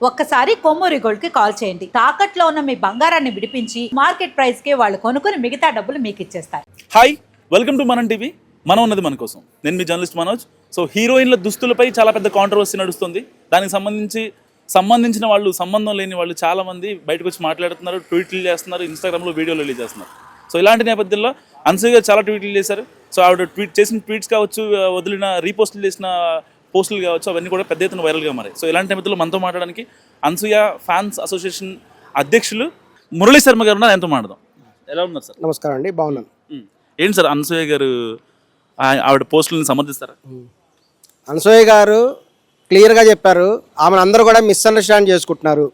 ఒక్కసారి కొమ్మూరి గోల్డ్ కి కాల్ చేయండి. తాకట్లో ఉన్న మీ బంగారాన్ని విడిపించి మార్కెట్ ప్రైస్ కి వాళ్ళు కొనుక్కుని మిగతా డబ్బులు మీకు ఇచ్చేస్తారు. హాయ్, వెల్కమ్ టు మనం టీవీ. మనం ఉన్నది మన కోసం. నేను మీ జర్నలిస్ట్ మనోజ్. సో హీరోయిన్ల దుస్తులపై చాలా పెద్ద కాంట్రవర్సీ నడుస్తుంది. దానికి సంబంధించిన వాళ్ళు, సంబంధం లేని వాళ్ళు చాలా మంది బయటకు వచ్చి మాట్లాడుతున్నారు, ట్వీట్లు చేస్తున్నారు, ఇన్స్టాగ్రామ్లో వీడియోలు రిలీజ్ చేస్తున్నారు. సో ఇలాంటి నేపథ్యంలో అన్సూయ గారు చాలా ట్వీట్లు చేశారు. సో ఆవిడ చేసిన ట్వీట్స్ కావచ్చు, వదిలిన రీపోస్టులు చేసిన పోస్టులు కావచ్చు, అవన్నీ కూడా పెద్ద ఎత్తున వైరల్గా మారాయి. సో ఇలాంటి నేపథ్యంలో మనతో మాట్లాడడానికి అన్సూయ ఫ్యాన్స్ అసోసియేషన్ అధ్యక్షులు మురళీ శర్మ గారు ఉన్నారు. ఎంతో మాట్లాడదాం. ఎలా ఉన్నారు సార్? నమస్కారం అండి, బాగున్నాను. ఏంటి సార్, అన్సూయ గారు ఆవిడ పోస్టులను సమర్థిస్తారా? అనసూయ గారు క్లియర్గా చెప్పారు. ఆమెను అందరూ కూడా మిస్అండర్స్టాండ్ చేసుకుంటున్నారు.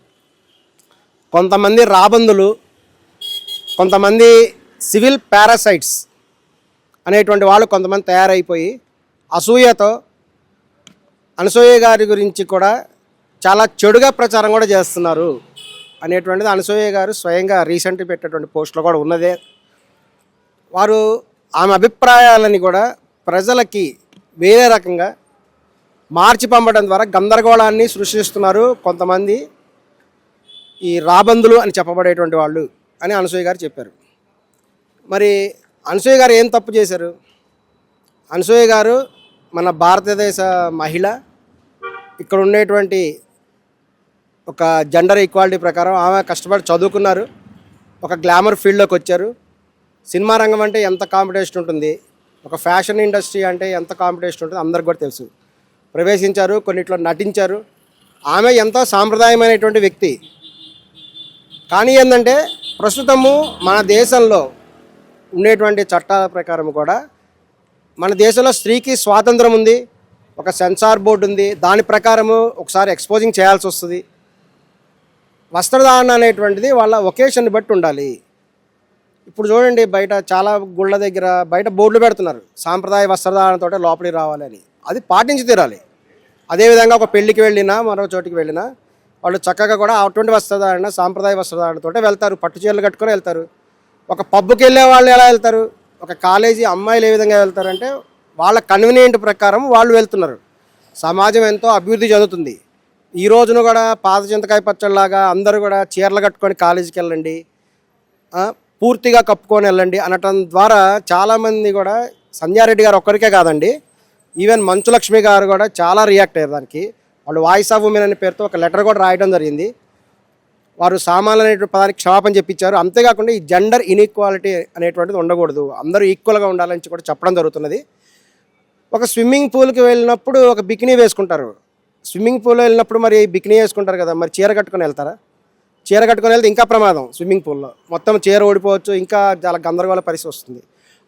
కొంతమంది రాబందులు, కొంతమంది సివిల్ పారాసైట్స్ అనేటువంటి వాళ్ళు కొంతమంది తయారైపోయి అసూయతో అనసూయ గారి గురించి కూడా చాలా చెడుగా ప్రచారం కూడా చేస్తున్నారు అనేటువంటిది అనసూయ గారు స్వయంగా రీసెంట్గా పెట్టేటువంటి పోస్టులో కూడా ఉన్నదే. వారు ఆమె అభిప్రాయాలని కూడా ప్రజలకి వేరే రకంగా మార్చి పంపడం ద్వారా గందరగోళాన్ని సృష్టిస్తున్నారు కొంతమంది ఈ రాబందులు అని చెప్పబడేటువంటి వాళ్ళు అని అనసూయ గారు చెప్పారు. మరి అనసూయ గారు ఏం తప్పు చేశారు? అనసూయ గారు మన భారతదేశ మహిళ. ఇక్కడ ఉండేటువంటి ఒక జెండర్ ఈక్వాలిటీ ప్రకారం ఆమె కష్టపడి చదువుకున్నారు, ఒక గ్లామర్ ఫీల్డ్లోకి వచ్చారు. సినిమా రంగం అంటే ఎంత కాంపిటీషన్ ఉంటుంది, ఒక ఫ్యాషన్ ఇండస్ట్రీ అంటే ఎంత కాంపిటీషన్ ఉంటుంది అందరికి కూడా తెలుసు. ప్రవేశించారు, కొన్నిట్లో నటించారు. ఆమె ఎంతో సాంప్రదాయమైనటువంటి వ్యక్తి. కానీ ఏంటంటే ప్రస్తుతము మన దేశంలో ఉండేటువంటి చట్టాల ప్రకారం కూడా మన దేశంలో స్త్రీకి స్వాతంత్రం ఉంది, ఒక సెన్సార్ బోర్డు ఉంది. దాని ప్రకారము ఒకసారి ఎక్స్పోజింగ్ చేయాల్సి వస్తుంది. వస్త్రధారణ అనేటువంటిది వాళ్ళ ఒకేషన్ని బట్టి ఉండాలి. ఇప్పుడు చూడండి, బయట చాలా గుళ్ళ దగ్గర బయట బోర్డులు పెడుతున్నారు, సాంప్రదాయ వస్త్రధారణతో లోపలికి రావాలి అని. అది పాటించి తీరాలి. అదేవిధంగా ఒక పెళ్ళికి వెళ్ళినా మరో చోటికి వెళ్ళినా వాళ్ళు చక్కగా కూడా అటువంటి వస్త్రధారణ, సాంప్రదాయ వస్త్రధారణతో వెళ్తారు. పట్టు చీరలు కట్టుకొని వెళ్తారు. ఒక పబ్బుకి వెళ్ళే వాళ్ళు ఎలా వెళ్తారు, ఒక కాలేజీ అమ్మాయిలు ఏ విధంగా వెళ్తారంటే వాళ్ళ కన్వీనియంట్ ప్రకారం వాళ్ళు వెళ్తున్నారు. సమాజం ఎంతో అభివృద్ధి చెందుతుంది. ఈ రోజున కూడా పాత చింతకాయ పచ్చళ్ళలాగా అందరూ కూడా చీరలు కట్టుకొని కాలేజీకి వెళ్ళండి, పూర్తిగా కప్పుకొని వెళ్ళండి అనటం ద్వారా చాలామంది కూడా, సంధ్యారెడ్డి గారు ఒక్కరికే కాదండి, ఈవెన్ మంచులక్ష్మి గారు కూడా చాలా రియాక్ట్ అయ్యారు దానికి. వాళ్ళు వాయిస్ ఆఫ్ ఉమెన్ అనే పేరుతో ఒక లెటర్ కూడా రాయడం జరిగింది. వారు సామాన్లు అనేటువంటి పదానికి క్షమాపణ చెప్పించారు. అంతేకాకుండా ఈ జెండర్ ఇన్ఈక్వాలిటీ అనేటువంటిది ఉండకూడదు, అందరూ ఈక్వల్గా ఉండాలని కూడా చెప్పడం జరుగుతున్నది. ఒక స్విమ్మింగ్ పూల్కి వెళ్ళినప్పుడు ఒక బికినీ వేసుకుంటారు. స్విమ్మింగ్ పూల్లో వెళ్ళినప్పుడు మరి బికినీ వేసుకుంటారు కదా, మరి చీర కట్టుకొని వెళ్తారా? చీర కట్టుకొని వెళ్తే ఇంకా ప్రమాదం. స్విమ్మింగ్ పూల్లో మొత్తం చీర ఓడిపోవచ్చు, ఇంకా చాలా గందరగోళ పరిస్థితి వస్తుంది.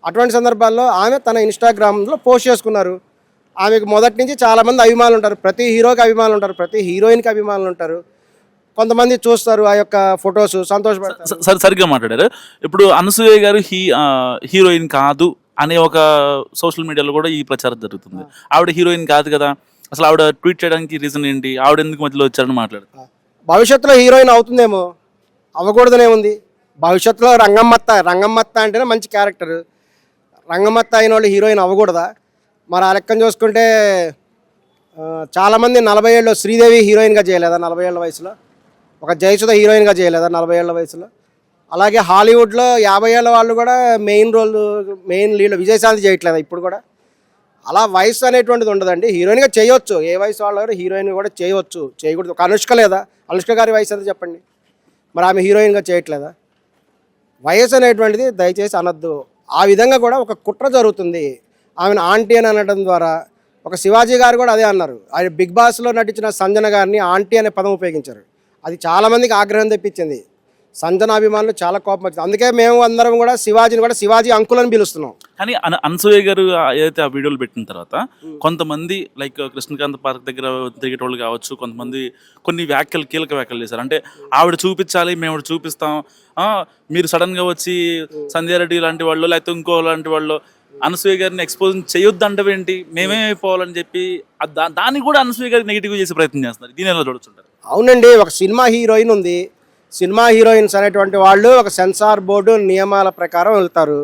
అటువంటి సందర్భాల్లో ఆమె తన ఇన్స్టాగ్రామ్లో పోస్ట్ చేసుకున్నారు. ఆమెకు మొదటి నుంచి చాలామంది అభిమానులు ఉంటారు. ప్రతి హీరోకి అభిమానులు ఉంటారు, ప్రతి హీరోయిన్కి అభిమానులు ఉంటారు. కొంతమంది చూస్తారు ఆ యొక్క ఫొటోస్, సంతోషపడతారు. సరిగ్గా మాట్లాడారు. ఇప్పుడు అనసూయ గారు హీరోయిన్ కాదు అనే ఒక సోషల్ మీడియాలో కూడా ఈ ప్రచారం జరుగుతుంది. ఆవిడ హీరోయిన్ కాదు కదా, అసలు ఆవిడ ట్వీట్ చేయడానికి రీజన్ ఏంటి, ఆవిడ ఎందుకు మధ్యలో వచ్చారని మాట్లాడుతుంది. భవిష్యత్తులో హీరోయిన్ అవుతుందేమో, అవ్వకూడదనే ఉంది. భవిష్యత్తులో రంగమ్మత్త అంటేనే మంచి క్యారెక్టర్. రంగమ్మత్త అయిన వాళ్ళు హీరోయిన్ అవ్వకూడదా? మరి ఆ లెక్కను చూసుకుంటే చాలామంది 40 ఏళ్ళు శ్రీదేవి హీరోయిన్గా చేయలేదా 40 ఏళ్ళ వయసులో? ఒక జయసుధ హీరోయిన్గా చేయలేదా 40 ఏళ్ళ వయసులో? అలాగే హాలీవుడ్లో 50 ఏళ్ళ వాళ్ళు కూడా మెయిన్ లీడ్ విజయశాంతి చేయట్లేదా ఇప్పుడు కూడా? అలా వయసు అనేటువంటిది ఉండదండి. హీరోయిన్గా చేయవచ్చు, ఏ వయసు వాళ్ళు కూడా హీరోయిన్ కూడా చేయవచ్చు, చేయకూడదు. ఒక అనుష్క లేదా? అనుష్క గారి వయసు ఎంత చెప్పండి, మరి ఆమె హీరోయిన్గా చేయట్లేదా? వయసు అనేటువంటిది దయచేసి అనద్దు. ఆ విధంగా కూడా ఒక కుట్ర జరుగుతుంది. ఆమెను ఆంటీ అని అనడం ద్వారా ఒక శివాజీ గారు కూడా అదే అన్నారు. ఆయన బిగ్ బాస్లో నటించిన సంజన గారిని ఆంటీ అనే పదం ఉపయోగించారు. అది చాలామందికి ఆగ్రహం తెప్పించింది. సంజన అభిమానులు చాలా కోపం వచ్చింది. అందుకే మేము అందరం కూడా శివాజీని కూడా శివాజీ అంకుల్ అని పిలుస్తున్నాం. కానీ అనసూయ గారు ఏదైతే ఆ వీడియోలు పెట్టిన తర్వాత కొంతమంది లైక్ కృష్ణకాంత్ పార్క్ దగ్గర తిరిగేటోళ్ళు కావచ్చు, కొంతమంది కొన్ని కీలక వ్యాఖ్యలు చేశారు. అంటే ఆవిడ చూపించాలి, మేము చూపిస్తాం, మీరు సడన్గా వచ్చి సంధ్యారెడ్డి లాంటి వాళ్ళు లేకపోతే ఇంకో లాంటి వాళ్ళు అనసూయ గారిని ఎక్స్పోజ్ చేయొద్దు అంటవేంటి, మేమేమైపోవాలని చెప్పి దాన్ని కూడా అనసూయ గారికి నెగిటివ్ చేసే ప్రయత్నం చేస్తున్నారు. దీని ఎలా చూడొచ్చుంటారు? అవునండి, ఒక సినిమా హీరోయిన్ ఉంది. సినిమా హీరోయిన్స్ అనేటువంటి వాళ్ళు ఒక సెన్సార్ బోర్డు నియమాల ప్రకారం వెళ్తారు.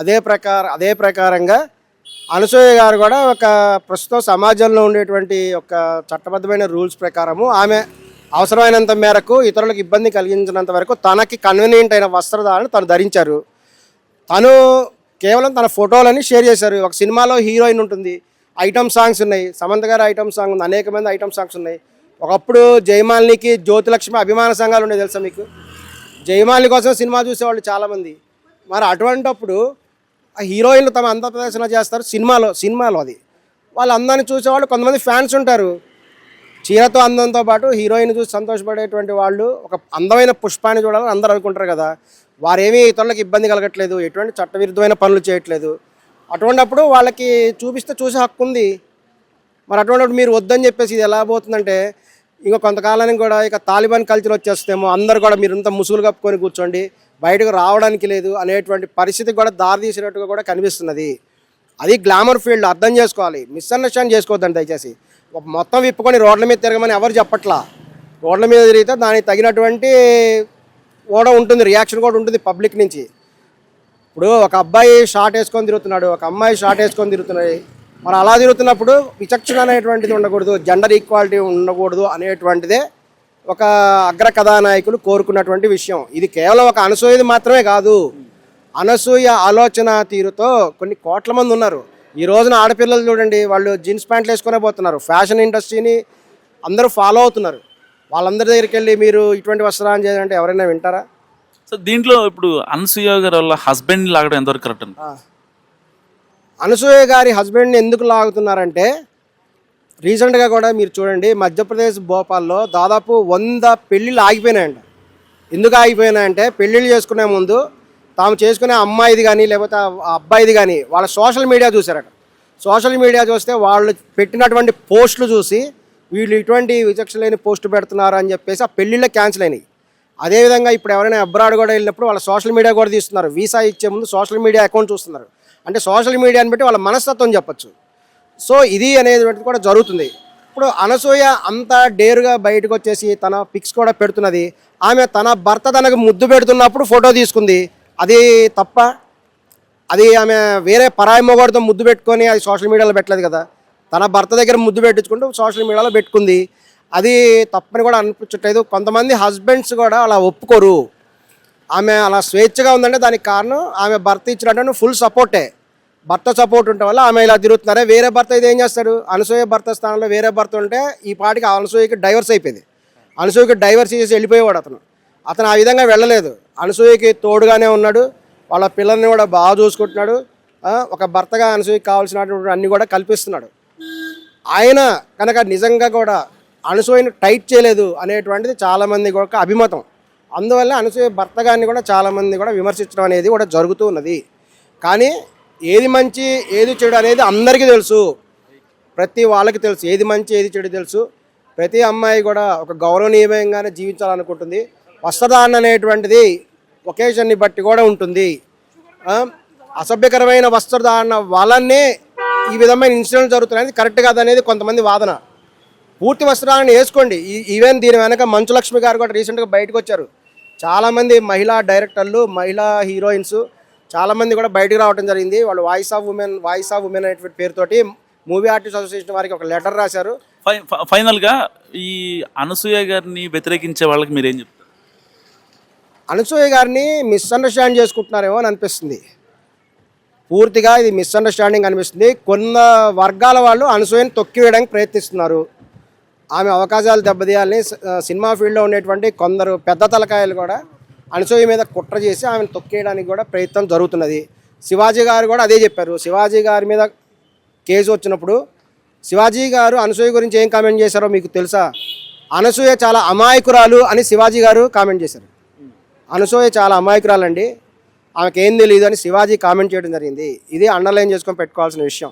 అదే ప్రకారంగా అనసూయ గారు కూడా ఒక ప్రస్తుతం సమాజంలో ఉండేటువంటి ఒక చట్టబద్ధమైన రూల్స్ ప్రకారము ఆమె అవసరమైనంత మేరకు ఇతరులకు ఇబ్బంది కలిగించినంత వరకు తనకి కన్వీనియంట్ అయిన వస్త్రధారణ తను ధరించారు. తను కేవలం తన ఫోటోలని షేర్ చేశారు. ఒక సినిమాలో హీరోయిన్ ఉంటుంది, ఐటమ్ సాంగ్స్ ఉన్నాయి, సమంత గారి ఐటమ్ సాంగ్ ఉంది, అనేక మంది ఐటమ్ సాంగ్స్ ఉన్నాయి. ఒకప్పుడు జయమాలినికి జ్యోతిలక్ష్మి అభిమాన సంఘాలు ఉన్నాయి తెలుసా మీకు? జయమాలిని కోసం సినిమా చూసేవాళ్ళు చాలామంది. మరి అటువంటప్పుడు ఆ హీరోయిన్లు తమ అంద ప్రదర్శన చేస్తారు సినిమాలో అది వాళ్ళు అందాన్ని చూసేవాళ్ళు కొంతమంది ఫ్యాన్స్ ఉంటారు. చీరతో అందంతో పాటు హీరోయిన్ చూసి సంతోషపడేటువంటి వాళ్ళు ఒక అందమైన పుష్పాన్ని చూడాలని అందరూ అనుకుంటారు కదా. వారేమీ ఇతరులకు ఇబ్బంది కలగట్లేదు, ఎటువంటి చట్టవిరుద్ధమైన పనులు చేయట్లేదు. అటువంటిప్పుడు వాళ్ళకి చూసే హక్కు ఉంది. మరి అటువంటిప్పుడు మీరు వద్దని చెప్పేసి ఇది ఎలా పోతుందంటే ఇంకా కొంతకాలానికి కూడా ఇక తాలిబాన్ కల్చర్ వచ్చేస్తేమో అందరు కూడా మీరంతా ముసుగులు కప్పుకొని కూర్చోండి, బయటకు రావడానికి లేదు అనేటువంటి పరిస్థితికి కూడా దారితీసినట్టుగా కూడా కనిపిస్తున్నది. అది గ్లామర్ ఫీల్డ్, అర్థం చేసుకోవాలి. మిస్అండర్స్టాండ్ చేసుకోవద్దండి దయచేసి. మొత్తం విప్పుకొని రోడ్ల మీద తిరగమని ఎవరు చెప్పట్లా. రోడ్ల మీద తిరిగితే దానికి తగినటువంటి కూడా ఉంటుంది, రియాక్షన్ కూడా ఉంటుంది పబ్లిక్ నుంచి. ఇప్పుడు ఒక అబ్బాయి షార్ట్ వేసుకొని తిరుగుతున్నాడు, ఒక అమ్మాయి షార్ట్ వేసుకొని తిరుగుతున్నాయి. మరి అలా తిరుగుతున్నప్పుడు విచక్షణ అనేటువంటిది ఉండకూడదు, జెండర్ ఈక్వాలిటీ ఉండకూడదు అనేటువంటిదే ఒక అగ్ర కథానాయకులు కోరుకున్నటువంటి విషయం. ఇది కేవలం ఒక అనసూయది మాత్రమే కాదు. అనసూయ ఆలోచన తీరుతో కొన్ని కోట్ల మంది ఉన్నారు. ఈ రోజున ఆడపిల్లలు చూడండి, వాళ్ళు జీన్స్ ప్యాంట్లు వేసుకునే పోతున్నారు. ఫ్యాషన్ ఇండస్ట్రీని అందరూ ఫాలో అవుతున్నారు. వాళ్ళందరి దగ్గరికి వెళ్ళి మీరు ఇటువంటి వస్త్రాన్ని చేయాలంటే ఎవరైనా వింటారా? సో దీంట్లో ఇప్పుడు అనసూయ గారి వాళ్ళ హస్బెండ్ లాగడం ఎంతవరకు కరెక్ట్ అండి? అనసూయ గారి హస్బెండ్ని ఎందుకు లాగుతున్నారంటే రీసెంట్గా కూడా మీరు చూడండి, మధ్యప్రదేశ్ భోపాల్లో దాదాపు 100 పెళ్ళిళ్ళు ఆగిపోయినాయంట. ఎందుకు ఆగిపోయినాయంటే పెళ్ళిళ్ళు చేసుకునే ముందు తాము చేసుకునే అమ్మాయిది కానీ లేకపోతే ఆ అబ్బాయిది కానీ వాళ్ళ సోషల్ మీడియా చూశారట. సోషల్ మీడియా చూస్తే వాళ్ళు పెట్టినటువంటి పోస్టులు చూసి వీళ్ళు ఇటువంటి విచక్షణ లేని పోస్టు పెడుతున్నారు అని చెప్పేసి ఆ పెళ్ళిళ్ళే క్యాన్సిల్ అయినాయి. అదేవిధంగా ఇప్పుడు ఎవరైనా అబ్రాడ్ కూడా వెళ్ళినప్పుడు వాళ్ళ సోషల్ మీడియా కూడా తీస్తున్నారు. వీసా ఇచ్చే ముందు సోషల్ మీడియా అకౌంట్ చూస్తున్నారు. అంటే సోషల్ మీడియాని బట్టి వాళ్ళ మనస్తత్వం చెప్పచ్చు. సో ఇది అనేది కూడా జరుగుతుంది. ఇప్పుడు అనసూయ అంత డేరుగా బయటకు వచ్చేసి తన పిక్స్ కూడా పెడుతున్నది. ఆమె తన భర్త తనకు ముద్దు పెడుతున్నప్పుడు ఫోటో తీసుకుంది, అది తప్ప? అది ఆమె వేరే పరాయి మొగోడితో ముద్దు పెట్టుకొని అది సోషల్ మీడియాలో పెట్టలేదు కదా. తన భర్త దగ్గర ముద్దు పెట్టించుకుంటూ సోషల్ మీడియాలో పెట్టుకుంది, అది తప్పని కూడా అనిపించట్లేదు. కొంతమంది హస్బెండ్స్ కూడా అలా ఒప్పుకోరు. ఆమె అలా స్వేచ్ఛగా ఉందంటే దానికి కారణం ఆమె భర్త ఇచ్చినట్టు ఫుల్ సపోర్టే. భర్త సపోర్ట్ ఉండటం వల్ల ఆమె ఇలా తిరుగుతున్నారే. వేరే భర్త ఇది ఏం చేస్తాడు? అనసూయ భర్త స్థానంలో వేరే భర్త ఉంటే ఈ పాటికి అనసూయకి డైవర్స్ అయిపోయింది. అనసూయకి డైవర్స్ చేసి వెళ్ళిపోయేవాడు అతను ఆ విధంగా వెళ్ళలేదు. అనసూయకి తోడుగానే ఉన్నాడు, వాళ్ళ పిల్లల్ని కూడా బాగా చూసుకుంటున్నాడు. ఒక భర్తగా అనసూయకి కావాల్సినటువంటి అన్ని కూడా కల్పిస్తున్నాడు. ఆయన కనుక నిజంగా కూడా అనసూయను టైట్ చేయలేదు అనేటువంటిది చాలామంది కూడా అభిమతం. అందువల్ల అనసూయ భర్త గారిని కూడా చాలామంది కూడా విమర్శించడం అనేది కూడా జరుగుతూ ఉన్నది. కానీ ఏది మంచి ఏది చెడు అనేది అందరికీ తెలుసు, ప్రతి వాళ్ళకి తెలుసు. ఏది మంచి ఏది చెడు తెలుసు. ప్రతి అమ్మాయి కూడా ఒక గౌరవనీయంగానే జీవించాలనుకుంటుంది. వస్త్రధారణ అనేటువంటిది ఒకేషన్ని బట్టి కూడా ఉంటుంది. అసభ్యకరమైన వస్త్రధారణ వల్లనే ఈ విధమైన ఇన్సిడెంట్ జరుగుతున్నాయి, కరెక్ట్ కాదనేది కొంతమంది వాదన. పూర్తి వస్త్రాలను వేసుకోండి. ఈవెన్ దీని వెనక మంచు లక్ష్మి గారు కూడా రీసెంట్గా బయటకు వచ్చారు. చాలామంది మహిళా డైరెక్టర్లు, మహిళా హీరోయిన్స్ చాలామంది కూడా బయటకు రావడం జరిగింది. వాళ్ళు వాయిస్ ఆఫ్ ఉమెన్ అనేటువంటి పేరుతోటి మూవీ ఆర్టిస్ట్ అసోసియేషన్ వారికి ఒక లెటర్ రాశారు. ఫైనల్గా ఈ అనసూయ గారిని వ్యతిరేకించే వాళ్ళకి మీరేం చెప్తారు? అనసూయ గారిని మిస్అండర్స్టాండ్ చేసుకుంటున్నారేమో అని అనిపిస్తుంది. పూర్తిగా ఇది మిస్అండర్స్టాండింగ్ అనిపిస్తుంది. కొన్ని వర్గాల వాళ్ళు అనసూయని తొక్కివేయడానికి ప్రయత్నిస్తున్నారు. ఆమె అవకాశాలు దెబ్బతీయాలని సినిమా ఫీల్డ్లో ఉండేటువంటి కొందరు పెద్ద తలకాయలు కూడా అనసూయ మీద కుట్ర చేసి ఆమెను తొక్కేయడానికి కూడా ప్రయత్నం జరుగుతున్నది. శివాజీ గారు కూడా అదే చెప్పారు. శివాజీ గారి మీద కేసు వచ్చినప్పుడు శివాజీ గారు అనసూయ గురించి ఏం కామెంట్ చేశారో మీకు తెలుసా? అనసూయ చాలా అమాయకురాలు అని శివాజీ గారు కామెంట్ చేశారు. అనసూయ చాలా అమాయకురాలండి, ఆమెకి ఏం తెలియదు అని శివాజీ కామెంట్ చేయడం జరిగింది. ఇది అండర్లైన్ చేసుకొని పెట్టుకోవాల్సిన విషయం.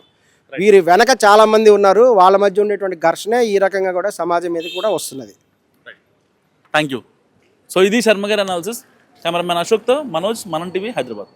వీరి వెనక చాలామంది ఉన్నారు. వాళ్ళ మధ్య ఉండేటువంటి ఘర్షణ ఈ రకంగా కూడా సమాజం మీద కూడా వస్తున్నది. Thank you. సో ఇది శర్మ గారి అనాలిసిస్. కెమెరామెన్ అశోక్తో మనోజ్, మనం టీవీ, హైదరాబాద్.